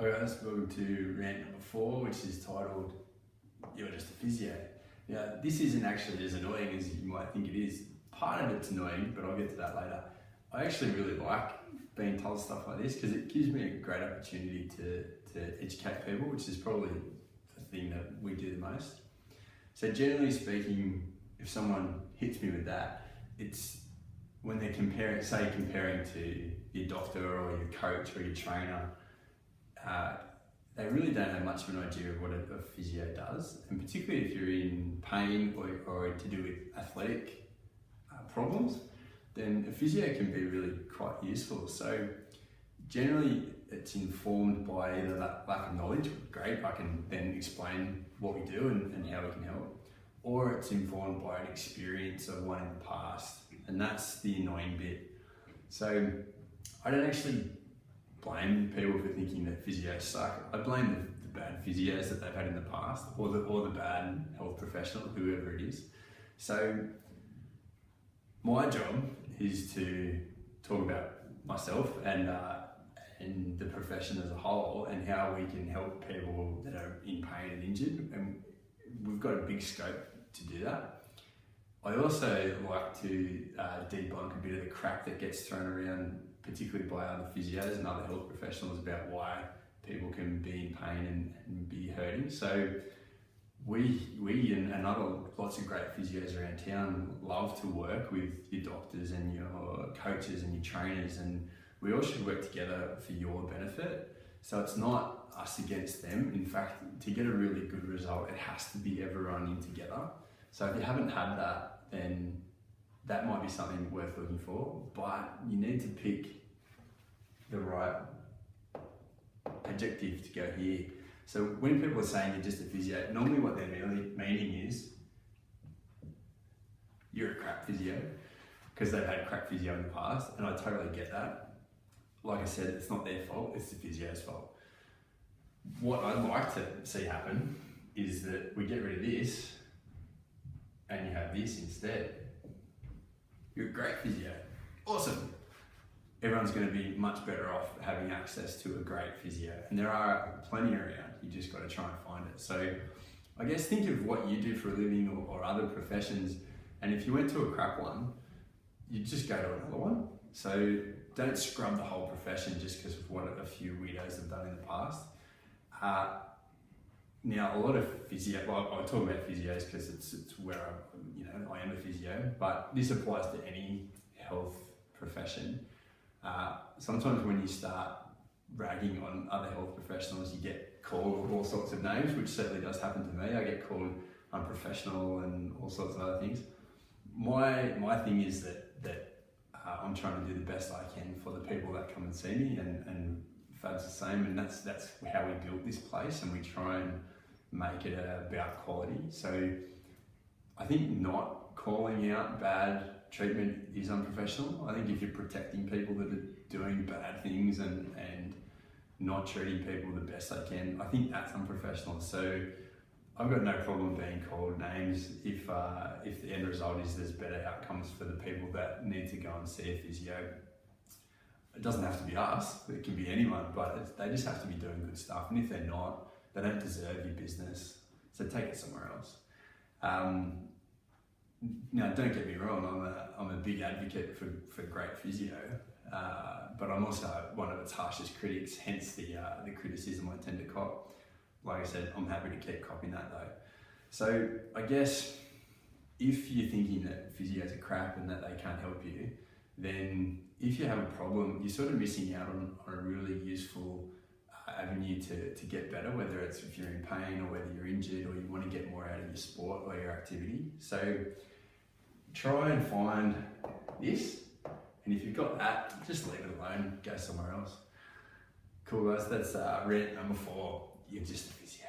Hi guys, welcome to rant number 4, which is titled "You're Just a Physio." Now, this isn't actually as annoying as you might think it is. Part of it's annoying, but I'll get to that later. I actually really like being told stuff like this because it gives me a great opportunity to educate people, which is probably the thing that we do the most. So generally speaking, if someone hits me with that, it's when they're comparing to your doctor or your coach or your trainer. They really don't have much of an idea of what a physio does, and particularly if you're in pain or to do with athletic problems, then a physio can be really quite useful. So generally it's informed by either that lack of knowledge, great, I can then explain what we do and how we can help, or it's informed by an experience of one in the past, and that's the annoying bit. So I don't actually blame people for thinking that physios suck. I blame the bad physios that they've had in the past, or the bad health professional, whoever it is. So my job is to talk about myself and the profession as a whole, and how we can help people that are in pain and injured, and we've got a big scope to do that. I also like to debunk a bit of the crap that gets thrown around, particularly by other physios and other health professionals, about why people can be in pain and be hurting. So we and other lots of great physios around town love to work with your doctors and your coaches and your trainers, and we all should work together for your benefit. So it's not us against them. In fact, to get a really good result, it has to be everyone in together. So if you haven't had that, then that might be something worth looking for, but you need to pick the right adjective to go here. So when people are saying you're just a physio, normally what they're really meaning is you're a crap physio, because they've had crap physio in the past, and I totally get that. Like I said, it's not their fault, it's the physio's fault. What I'd like to see happen is that we get rid of this and you have this instead. You're a great physio. Awesome. Everyone's going to be much better off having access to a great physio. And there are plenty around. You just got to try and find it. So I guess think of what you do for a living or other professions. And if you went to a crap one, you'd just go to another one. So don't scrub the whole profession just because of what a few weirdos have done in the past. Now, a lot of physio, well, I talk about physios because it's where I am a physio, but this applies to any health profession. Sometimes when you start ragging on other health professionals, you get called all sorts of names, which certainly does happen to me. I get called unprofessional and all sorts of other things. My thing is that I'm trying to do the best I can for the people that come and see me, and Fab's the same, and that's how we built this place, and we try and make it about quality. So I think not calling out bad treatment is unprofessional. I think if you're protecting people that are doing bad things and not treating people the best they can, I think that's unprofessional. So I've got no problem being called names if the end result is there's better outcomes for the people that need to go and see a physio. It doesn't have to be us, it can be anyone, but they just have to be doing good stuff. And if they're not, they don't deserve your business, so take it somewhere else. Now, don't get me wrong, I'm a big advocate for great physio, but I'm also one of its harshest critics, hence the criticism I tend to cop. Like I said, I'm happy to keep copying that though. So I guess if you're thinking that physios are crap and that they can't help you, then if you have a problem, you're sort of missing out on a really useful avenue to get better, whether it's if you're in pain or whether you're injured or you want to get more out of your sport or your activity. So try and find this, and if you've got that, just leave it alone, go somewhere else. Cool guys, that's rant number 4. You're just a physio.